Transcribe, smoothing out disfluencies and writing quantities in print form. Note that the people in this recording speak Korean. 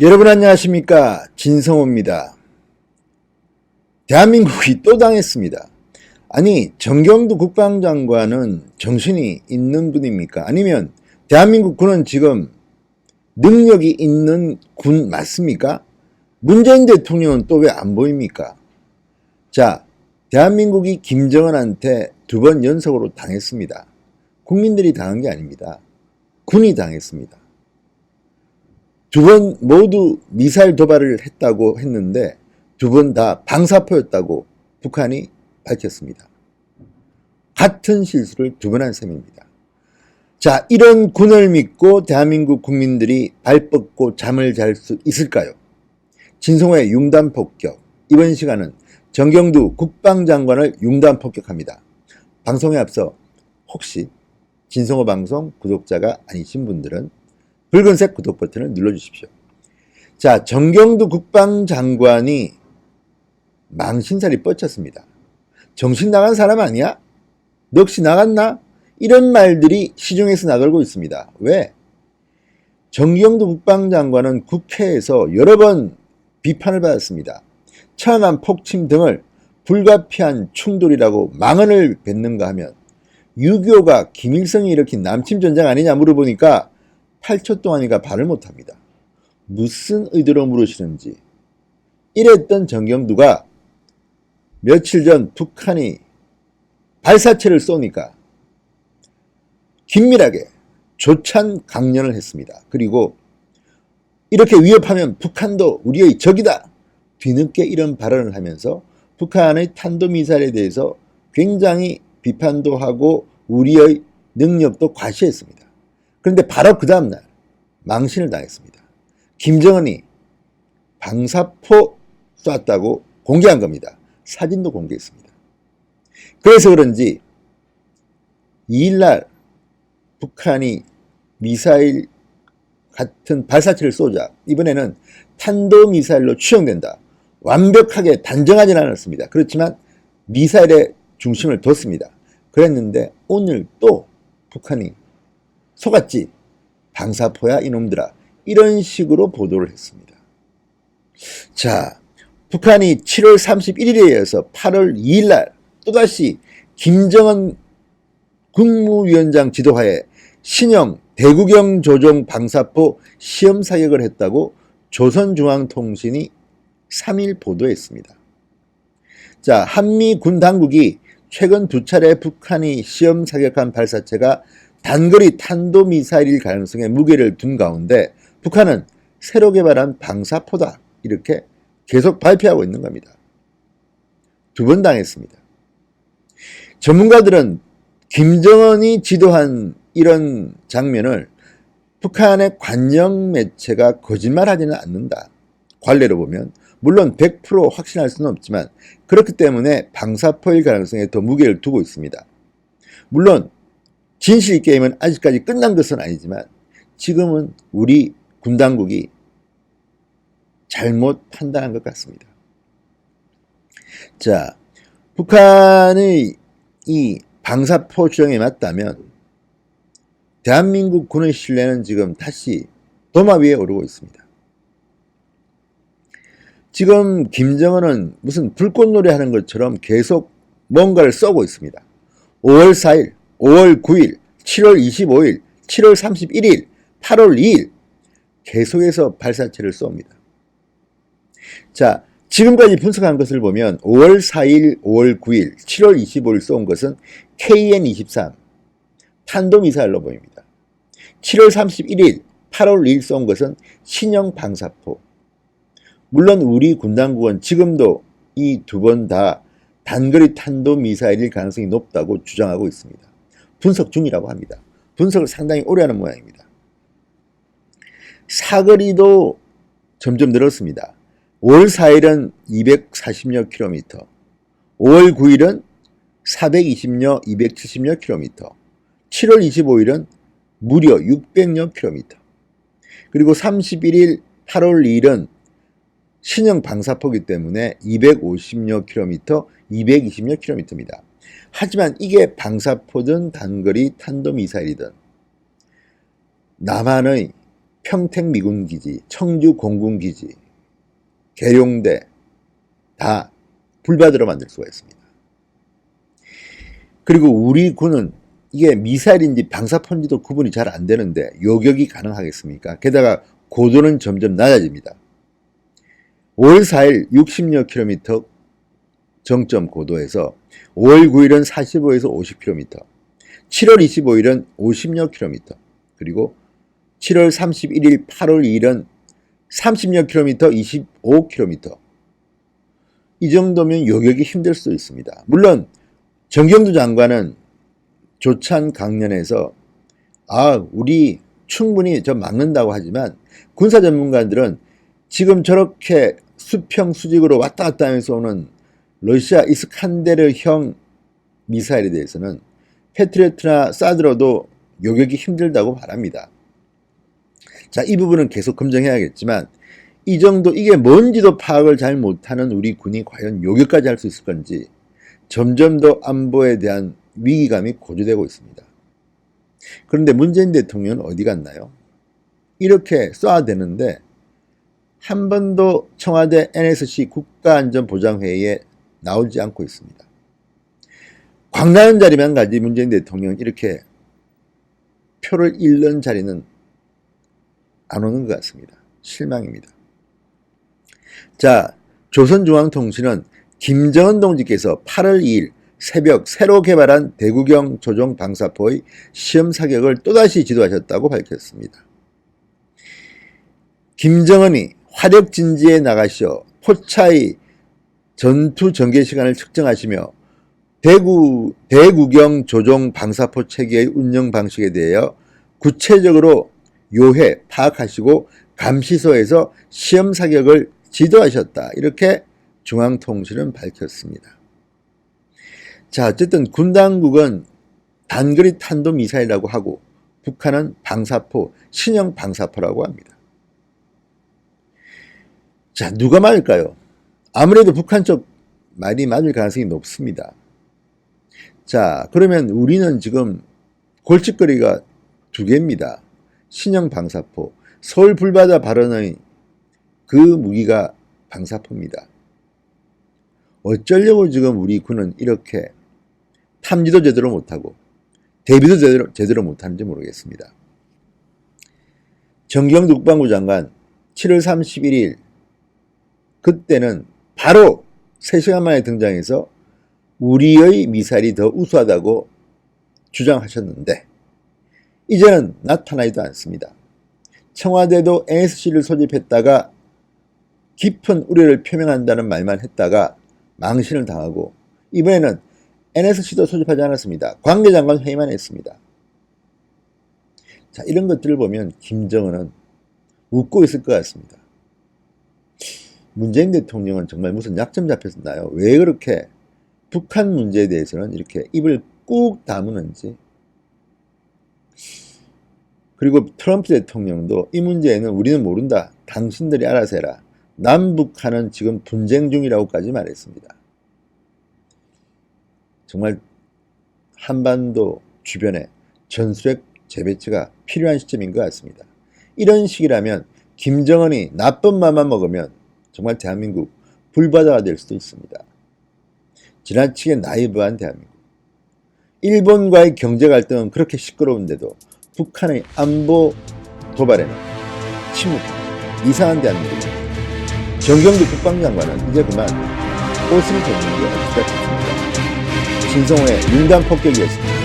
여러분 안녕하십니까, 진성호입니다. 대한민국이 또 당했습니다. 아니, 정경두 국방장관은 정신이 있는 분입니까? 아니면 대한민국 군은 지금 능력이 있는 군 맞습니까? 문재인 대통령은 또 왜 안 보입니까? 자, 대한민국이 김정은한테 2번 연속으로 당했습니다. 국민들이 당한 게 아닙니다. 군이 당했습니다. 2번 모두 미사일 도발을 했다고 했는데 2번 다 방사포였다고 북한이 밝혔습니다. 같은 실수를 2번 한 셈입니다. 자, 이런 군을 믿고 대한민국 국민들이 발 뻗고 잠을 잘 수 있을까요? 진성호의 융단 폭격. 이번 시간은 정경두 국방장관을 융단 폭격합니다. 방송에 앞서 혹시 진성호 방송 구독자가 아니신 분들은 붉은색 구독 버튼을 눌러주십시오. 자, 정경두 국방장관이 망신살이 뻗쳤습니다. 정신 나간 사람 아니야? 넋이 나갔나? 이런 말들이 시중에서 나돌고 있습니다. 왜? 정경두 국방장관은 국회에서 여러 번 비판을 받았습니다. 천안 폭침 등을 불가피한 충돌이라고 망언을 뱉는가 하면 6.25가 김일성이 일으킨 남침전쟁 아니냐 물어보니까 8초 동안이가 발을 못합니다. 무슨 의도로 물으시는지. 이랬던 정경두가 며칠 전 북한이 발사체를 쏘니까 긴밀하게 조찬 강연을 했습니다. 그리고 이렇게 위협하면 북한도 우리의 적이다. 뒤늦게 이런 발언을 하면서 북한의 탄도미사일에 대해서 굉장히 비판도 하고 우리의 능력도 과시했습니다. 그런데 바로 그 다음날 망신을 당했습니다. 김정은이 방사포 쐈다고 공개한 겁니다. 사진도 공개했습니다. 그래서 그런지 2일날 북한이 미사일 같은 발사체를 쏘자 이번에는 탄도미사일로 추정된다. 완벽하게 단정하진 않았습니다. 그렇지만 미사일에 중심을 뒀습니다. 그랬는데 오늘 또 북한이 속았지. 방사포야 이놈들아. 이런 식으로 보도를 했습니다. 자, 북한이 7월 31일에 이어서 8월 2일날 또다시 김정은 국무위원장 지도하에 신형 대구경 조종 방사포 시험 사격을 했다고 조선중앙통신이 3일 보도했습니다. 자, 한미 군 당국이 최근 2차례 북한이 시험 사격한 발사체가 단거리 탄도미사일일 가능성에 무게를 둔 가운데 북한은 새로 개발한 방사포다 이렇게 계속 발표하고 있는 겁니다. 2번 당했습니다. 전문가들은 김정은이 지도한 이런 장면을 북한의 관영 매체가 거짓말하지는 않는다. 관례로 보면 물론 100% 확신할 수는 없지만 그렇기 때문에 방사포일 가능성에 더 무게를 두고 있습니다. 물론 진실 게임은 아직까지 끝난 것은 아니지만 지금은 우리 군 당국이 잘못 판단한 것 같습니다. 자, 북한의 이 방사포 주장에 맞다면 대한민국 군의 신뢰는 지금 다시 도마 위에 오르고 있습니다. 지금 김정은은 무슨 불꽃놀이 하는 것처럼 계속 뭔가를 쏘고 있습니다. 5월 4일, 5월 9일, 7월 25일, 7월 31일, 8월 2일 계속해서 발사체를 쏩니다. 자, 지금까지 분석한 것을 보면 5월 4일, 5월 9일, 7월 25일 쏜 것은 KN-23 탄도미사일로 보입니다. 7월 31일, 8월 2일 쏜 것은 신형 방사포. 물론 우리 군 당국은 지금도 이 2번 다 단거리 탄도미사일일 가능성이 높다고 주장하고 있습니다. 분석 중이라고 합니다. 분석을 상당히 오래 하는 모양입니다. 사거리도 점점 늘었습니다. 5월 4일은 240여 킬로미터, 5월 9일은 420여 270여 킬로미터, 7월 25일은 무려 600여 킬로미터, 그리고 31일 8월 2일은 신형 방사포이기 때문에 250여 킬로미터, 220여 킬로미터입니다. 하지만 이게 방사포든 단거리 탄도미사일이든 남한의 평택 미군기지, 청주 공군기지, 계룡대 다 불바다로 만들 수가 있습니다. 그리고 우리 군은 이게 미사일인지 방사포인지도 구분이 잘 안 되는데 요격이 가능하겠습니까? 게다가 고도는 점점 낮아집니다. 5월 4일 60여 킬로미터 정점 고도에서 5월 9일은 45에서 50km, 7월 25일은 50여 킬로미터, 그리고 7월 31일, 8월 2일은 30여 킬로미터, 25km. 이 정도면 요격이 힘들 수 있습니다. 물론 정경두 장관은 조찬 강연에서 우리 충분히 저 막는다고 하지만 군사 전문가들은 지금 저렇게 수평 수직으로 왔다 갔다 하면서 오는 러시아 이스칸데르형 미사일에 대해서는 패트리어트나 사드로도 요격이 힘들다고 말합니다. 자, 이 부분은 계속 검증해야겠지만 이 정도 이게 뭔지도 파악을 잘 못하는 우리 군이 과연 요격까지 할 수 있을 건지 점점 더 안보에 대한 위기감이 고조되고 있습니다. 그런데 문재인 대통령은 어디 갔나요? 이렇게 쏴야 되는데 한 번도 청와대 NSC 국가안전보장회의에 나오지 않고 있습니다. 광나는 자리만 가지 문재인 대통령은 이렇게 표를 잃는 자리는 안 오는 것 같습니다. 실망입니다. 자, 조선중앙통신은 김정은 동지께서 8월 2일 새벽 새로 개발한 대구경 조종 방사포의 시험 사격을 또다시 지도하셨다고 밝혔습니다. 김정은이 화력진지에 나가시어 포차의 전투 전개 시간을 측정하시며 대구경 조종 방사포 체계의 운영 방식에 대하여 구체적으로 요해 파악하시고 감시소에서 시험 사격을 지도하셨다. 이렇게 중앙통신은 밝혔습니다. 자, 어쨌든 군 당국은 단거리 탄도미사일이라고 하고 북한은 방사포, 신형 방사포라고 합니다. 자, 누가 맞을까요? 아무래도 북한 쪽 말이 맞을 가능성이 높습니다. 자, 그러면 우리는 지금 골칫거리가 두 개입니다. 신형 방사포, 서울 불바다 발언의 그 무기가 방사포입니다. 어쩌려고 지금 우리 군은 이렇게 탐지도 제대로 못하고 대비도 제대로 못하는지 모르겠습니다. 정경두 국방부 장관 7월 31일 그때는 바로 3시간 만에 등장해서 우리의 미사일이 더 우수하다고 주장하셨는데 이제는 나타나지도 않습니다. 청와대도 NSC를 소집했다가 깊은 우려를 표명한다는 말만 했다가 망신을 당하고 이번에는 NSC도 소집하지 않았습니다. 관계장관 회의만 했습니다. 자, 이런 것들을 보면 김정은은 웃고 있을 것 같습니다. 문재인 대통령은 정말 무슨 약점 잡혔나요? 왜 그렇게 북한 문제에 대해서는 이렇게 입을 꾹 다무는지. 그리고 트럼프 대통령도 이 문제에는 우리는 모른다. 당신들이 알아서 해라. 남북한은 지금 분쟁 중이라고까지 말했습니다. 정말 한반도 주변에 전술핵 재배치가 필요한 시점인 것 같습니다. 이런 식이라면 김정은이 나쁜 맘만 먹으면 정말 대한민국 불바다가 될 수도 있습니다. 지나치게 나이브한 대한민국. 일본과의 경제 갈등은 그렇게 시끄러운데도 북한의 안보 도발에는 침묵합니다. 이상한 대한민국입니다. 정경두 국방장관은 이제 그만 옷을 벗는 게 어떻게 싶습니다. 신성호의 융단 폭격이었습니다.